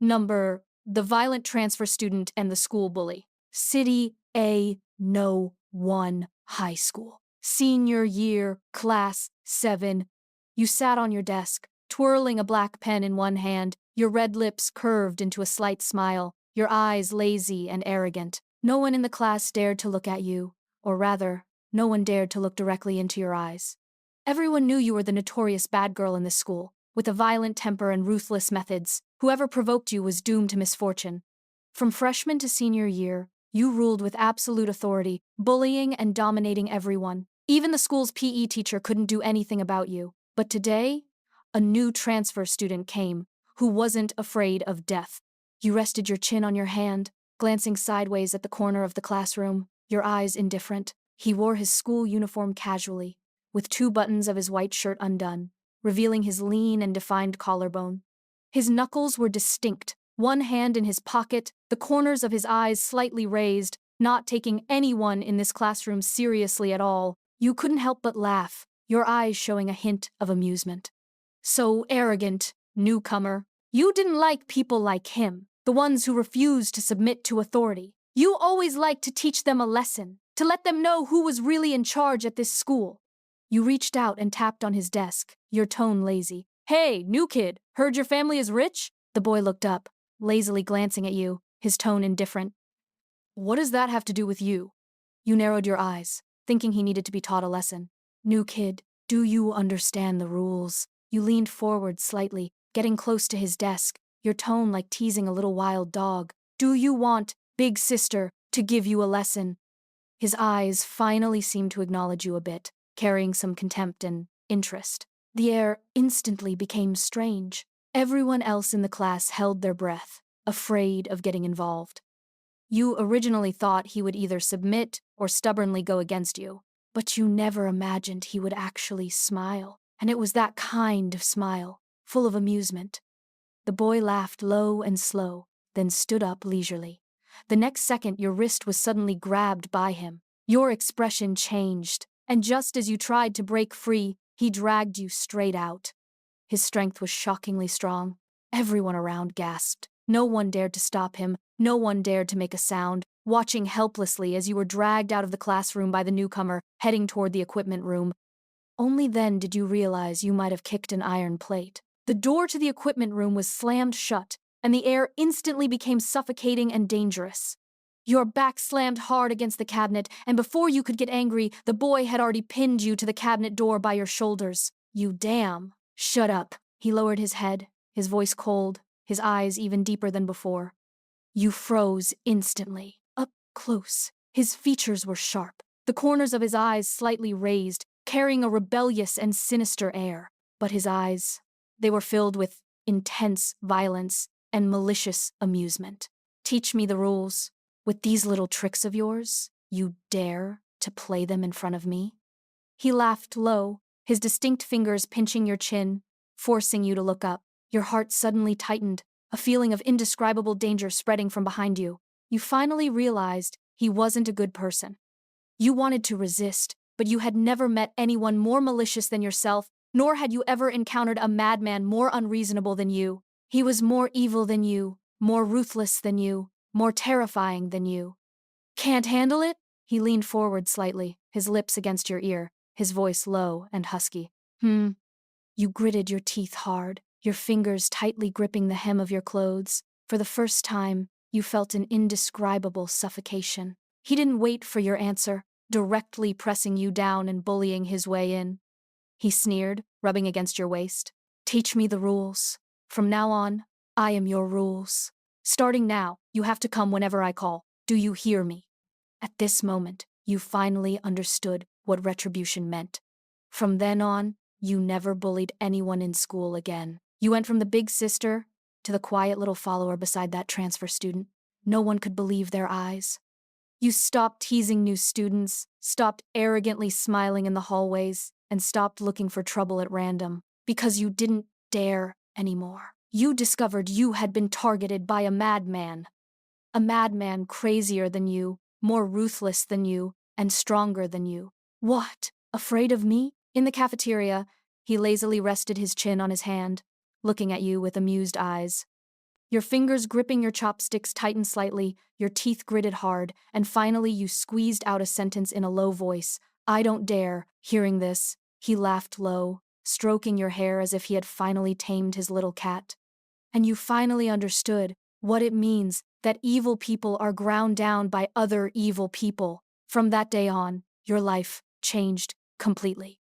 The violent transfer student and the school bully. City A, no one high school. Senior year, class 7. You sat on your desk, twirling a black pen in one hand, your red lips curved into a slight smile, your eyes lazy and arrogant. No one in the class dared to look at you, or rather, no one dared to look directly into your eyes. Everyone knew you were the notorious bad girl in this school, with a violent temper and ruthless methods. Whoever provoked you was doomed to misfortune. From freshman to senior year, you ruled with absolute authority, bullying and dominating everyone. Even the school's PE teacher couldn't do anything about you. But today, a new transfer student came, who wasn't afraid of death. You rested your chin on your hand, glancing sideways at the corner of the classroom, your eyes indifferent. He wore his school uniform casually, with 2 buttons of his white shirt undone, revealing his lean and defined collarbone. His knuckles were distinct, one hand in his pocket, the corners of his eyes slightly raised, not taking anyone in this classroom seriously at all. You couldn't help but laugh, your eyes showing a hint of amusement. So arrogant, newcomer. You didn't like people like him, the ones who refused to submit to authority. You always liked to teach them a lesson, to let them know who was really in charge at this school. You reached out and tapped on his desk, your tone lazy. Hey, new kid, heard your family is rich? The boy looked up, lazily glancing at you, his tone indifferent. What does that have to do with you? You narrowed your eyes, thinking he needed to be taught a lesson. New kid, do you understand the rules? You leaned forward slightly, getting close to his desk, your tone like teasing a little wild dog. Do you want, big sister, to give you a lesson? His eyes finally seemed to acknowledge you a bit, carrying some contempt and interest. The air instantly became strange. Everyone else in the class held their breath, afraid of getting involved. You originally thought he would either submit or stubbornly go against you, but you never imagined he would actually smile, and it was that kind of smile, full of amusement. The boy laughed low and slow, then stood up leisurely. The next second, your wrist was suddenly grabbed by him. Your expression changed, and just as you tried to break free, he dragged you straight out. His strength was shockingly strong. Everyone around gasped. No one dared to stop him. No one dared to make a sound, watching helplessly as you were dragged out of the classroom by the newcomer, heading toward the equipment room. Only then did you realize you might have kicked an iron plate. The door to the equipment room was slammed shut, and the air instantly became suffocating and dangerous. Your back slammed hard against the cabinet, and before you could get angry, the boy had already pinned you to the cabinet door by your shoulders. You damn. Shut up. He lowered his head, his voice cold, his eyes even deeper than before. You froze instantly, up close. His features were sharp, the corners of his eyes slightly raised, carrying a rebellious and sinister air. But his eyes, they were filled with intense violence and malicious amusement. Teach me the rules. With these little tricks of yours, you dare to play them in front of me? He laughed low, his distinct fingers pinching your chin, forcing you to look up. Your heart suddenly tightened, a feeling of indescribable danger spreading from behind you. You finally realized he wasn't a good person. You wanted to resist, but you had never met anyone more malicious than yourself, nor had you ever encountered a madman more unreasonable than you. He was more evil than you, more ruthless than you, more terrifying than you. Can't handle it? He leaned forward slightly, his lips against your ear, his voice low and husky. You gritted your teeth hard, your fingers tightly gripping the hem of your clothes. For the first time, you felt an indescribable suffocation. He didn't wait for your answer, directly pressing you down and bullying his way in. He sneered, rubbing against your waist. Teach me the rules. From now on, I am your rules. Starting now, you have to come whenever I call. Do you hear me? At this moment, you finally understood what retribution meant. From then on, you never bullied anyone in school again. You went from the big sister to the quiet little follower beside that transfer student. No one could believe their eyes. You stopped teasing new students, stopped arrogantly smiling in the hallways, and stopped looking for trouble at random, because you didn't dare anymore. You discovered you had been targeted by a madman crazier than you, more ruthless than you, and stronger than you. What? Afraid of me? In the cafeteria, he lazily rested his chin on his hand, looking at you with amused eyes. Your fingers gripping your chopsticks tightened slightly, your teeth gritted hard, and finally you squeezed out a sentence in a low voice. I don't dare. Hearing this, he laughed low, stroking your hair as if he had finally tamed his little cat. And you finally understood what it means that evil people are ground down by other evil people. From that day on, your life changed completely.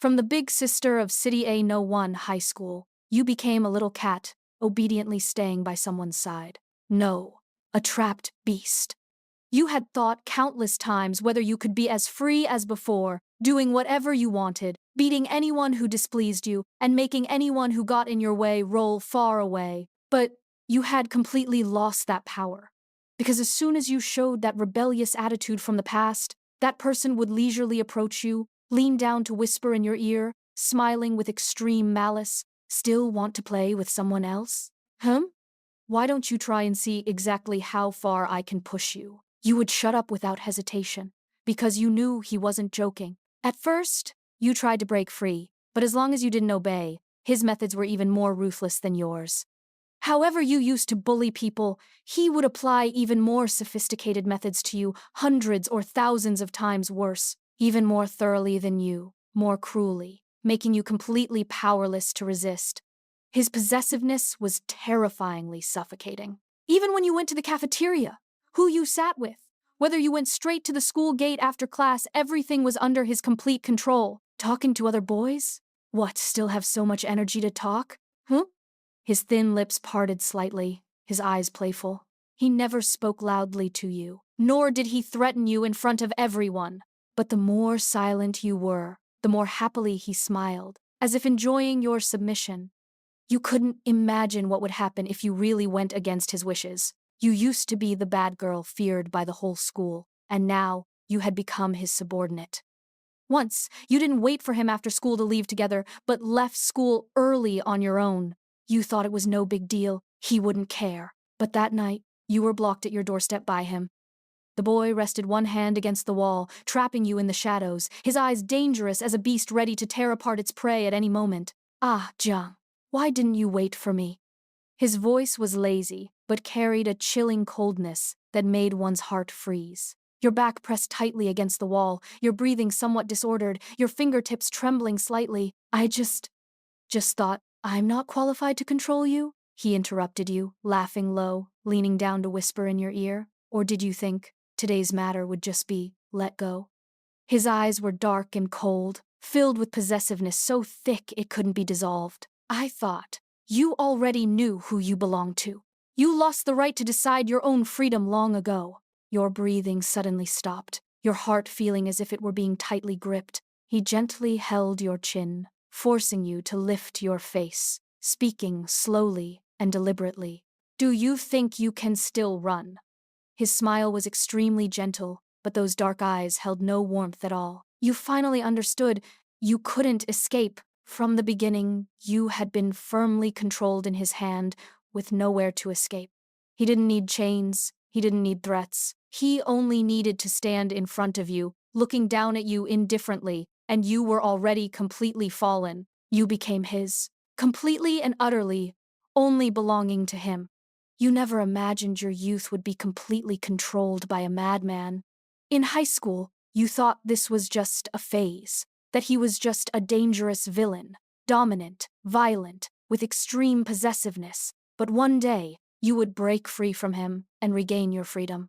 From the big sister of City A01 High School, you became a little cat, obediently staying by someone's side. No, a trapped beast. You had thought countless times whether you could be as free as before, doing whatever you wanted, beating anyone who displeased you, and making anyone who got in your way roll far away. But you had completely lost that power. Because as soon as you showed that rebellious attitude from the past, that person would leisurely approach you, lean down to whisper in your ear, smiling with extreme malice, still want to play with someone else? Why don't you try and see exactly how far I can push you? You would shut up without hesitation, because you knew he wasn't joking. At first, you tried to break free, but as long as you didn't obey, his methods were even more ruthless than yours. However you used to bully people, he would apply even more sophisticated methods to you, hundreds or thousands of times worse, even more thoroughly than you, more cruelly, making you completely powerless to resist. His possessiveness was terrifyingly suffocating. Even when you went to the cafeteria, who you sat with, whether you went straight to the school gate after class, everything was under his complete control. Talking to other boys? What, still have so much energy to talk? His thin lips parted slightly, his eyes playful. He never spoke loudly to you, nor did he threaten you in front of everyone. But the more silent you were, the more happily he smiled, as if enjoying your submission. You couldn't imagine what would happen if you really went against his wishes. You used to be the bad girl feared by the whole school, and now you had become his subordinate. Once, you didn't wait for him after school to leave together, but left school early on your own. You thought it was no big deal, he wouldn't care. But that night, you were blocked at your doorstep by him. The boy rested one hand against the wall, trapping you in the shadows, his eyes dangerous as a beast ready to tear apart its prey at any moment. Ah, Jiang, why didn't you wait for me? His voice was lazy, but carried a chilling coldness that made one's heart freeze. Your back pressed tightly against the wall, your breathing somewhat disordered, your fingertips trembling slightly. I just thought, I'm not qualified to control you? He interrupted you, laughing low, leaning down to whisper in your ear. Or did you think today's matter would just be let go? His eyes were dark and cold, filled with possessiveness so thick it couldn't be dissolved. I thought you already knew who you belonged to. You lost the right to decide your own freedom long ago. Your breathing suddenly stopped, your heart feeling as if it were being tightly gripped. He gently held your chin, forcing you to lift your face, speaking slowly and deliberately. Do you think you can still run? His smile was extremely gentle, but those dark eyes held no warmth at all. You finally understood you couldn't escape. From the beginning, you had been firmly controlled in his hand, with nowhere to escape. He didn't need chains, he didn't need threats. He only needed to stand in front of you, looking down at you indifferently, and you were already completely fallen. You became his, completely and utterly, only belonging to him. You never imagined your youth would be completely controlled by a madman. In high school, you thought this was just a phase, that he was just a dangerous villain, dominant, violent, with extreme possessiveness. But one day, you would break free from him and regain your freedom.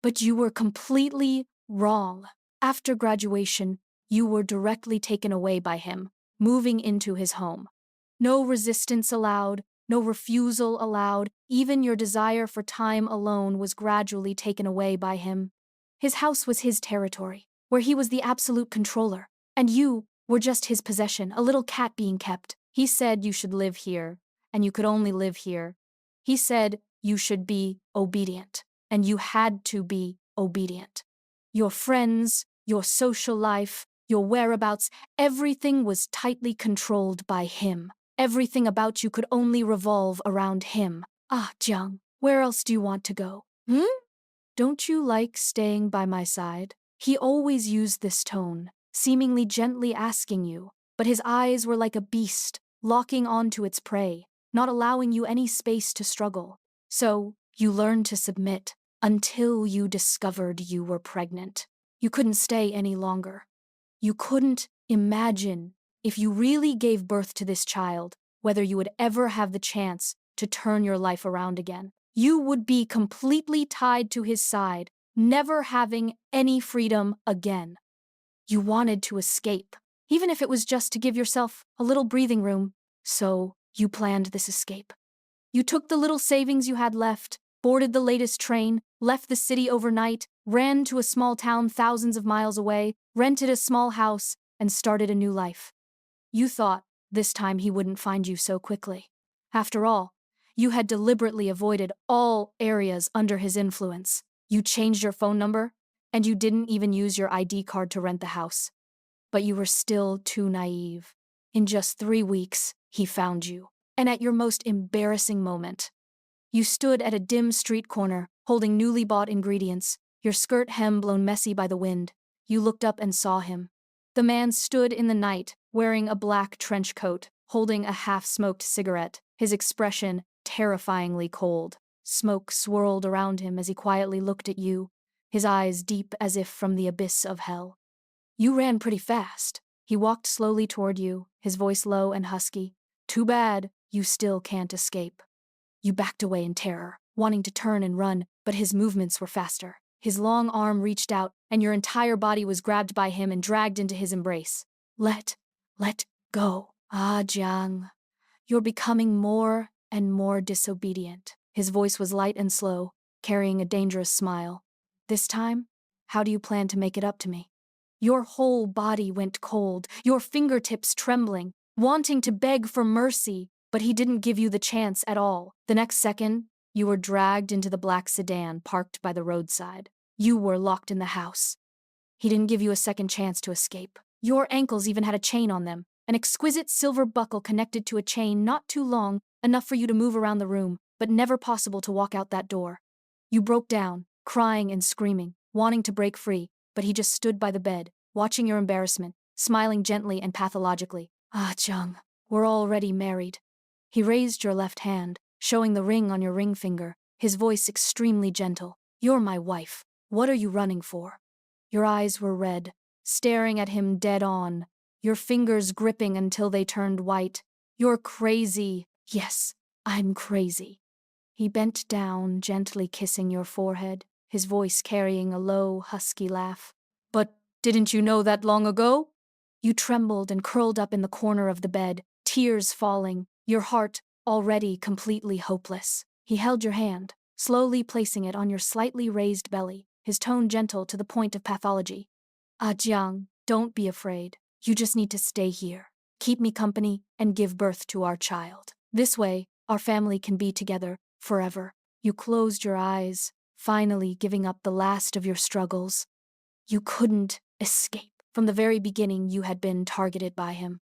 But you were completely wrong. After graduation, you were directly taken away by him, moving into his home. No resistance allowed, no refusal allowed, even your desire for time alone was gradually taken away by him. His house was his territory, where he was the absolute controller, and you were just his possession, a little cat being kept. He said you should live here, and you could only live here. He said you should be obedient, and you had to be obedient. Your friends, your social life, your whereabouts, everything was tightly controlled by him. Everything about you could only revolve around him. Ah, Jiang, where else do you want to go? Don't you like staying by my side? He always used this tone, seemingly gently asking you, but his eyes were like a beast, locking onto its prey, not allowing you any space to struggle. So, you learned to submit until you discovered you were pregnant. You couldn't stay any longer. You couldn't imagine, if you really gave birth to this child, whether you would ever have the chance to turn your life around again. You would be completely tied to his side, never having any freedom again. You wanted to escape, even if it was just to give yourself a little breathing room. So, you planned this escape. You took the little savings you had left, boarded the latest train, left the city overnight, ran to a small town thousands of miles away, rented a small house, and started a new life. You thought this time he wouldn't find you so quickly. After all, you had deliberately avoided all areas under his influence. You changed your phone number, and you didn't even use your ID card to rent the house. But you were still too naive. In just 3 weeks, he found you. And at your most embarrassing moment, you stood at a dim street corner, holding newly bought ingredients, your skirt hem blown messy by the wind. You looked up and saw him. The man stood in the night, wearing a black trench coat, holding a half-smoked cigarette, his expression terrifyingly cold. Smoke swirled around him as he quietly looked at you, his eyes deep as if from the abyss of hell. You ran pretty fast. He walked slowly toward you, his voice low and husky. Too bad, you still can't escape. You backed away in terror, wanting to turn and run, but his movements were faster. His long arm reached out, and your entire body was grabbed by him and dragged into his embrace. Let go. Ah, Jiang, you're becoming more and more disobedient. His voice was light and slow, carrying a dangerous smile. This time, how do you plan to make it up to me? Your whole body went cold, your fingertips trembling, wanting to beg for mercy, but he didn't give you the chance at all. The next second, you were dragged into the black sedan parked by the roadside. You were locked in the house. He didn't give you a second chance to escape. Your ankles even had a chain on them, an exquisite silver buckle connected to a chain not too long, enough for you to move around the room, but never possible to walk out that door. You broke down, crying and screaming, wanting to break free, but he just stood by the bed, watching your embarrassment, smiling gently and pathologically. Ah, Jung, we're already married. He raised your left hand, showing the ring on your ring finger, his voice extremely gentle. You're my wife. What are you running for? Your eyes were red, staring at him dead on, your fingers gripping until they turned white. You're crazy. Yes, I'm crazy. He bent down, gently kissing your forehead, his voice carrying a low, husky laugh. But didn't you know that long ago? You trembled and curled up in the corner of the bed, tears falling, your heart already completely hopeless. He held your hand, slowly placing it on your slightly raised belly, his tone gentle to the point of pathology. Ah, Jiang, don't be afraid. You just need to stay here, keep me company, and give birth to our child. This way, our family can be together forever. You closed your eyes, finally giving up the last of your struggles. You couldn't escape. From the very beginning, you had been targeted by him.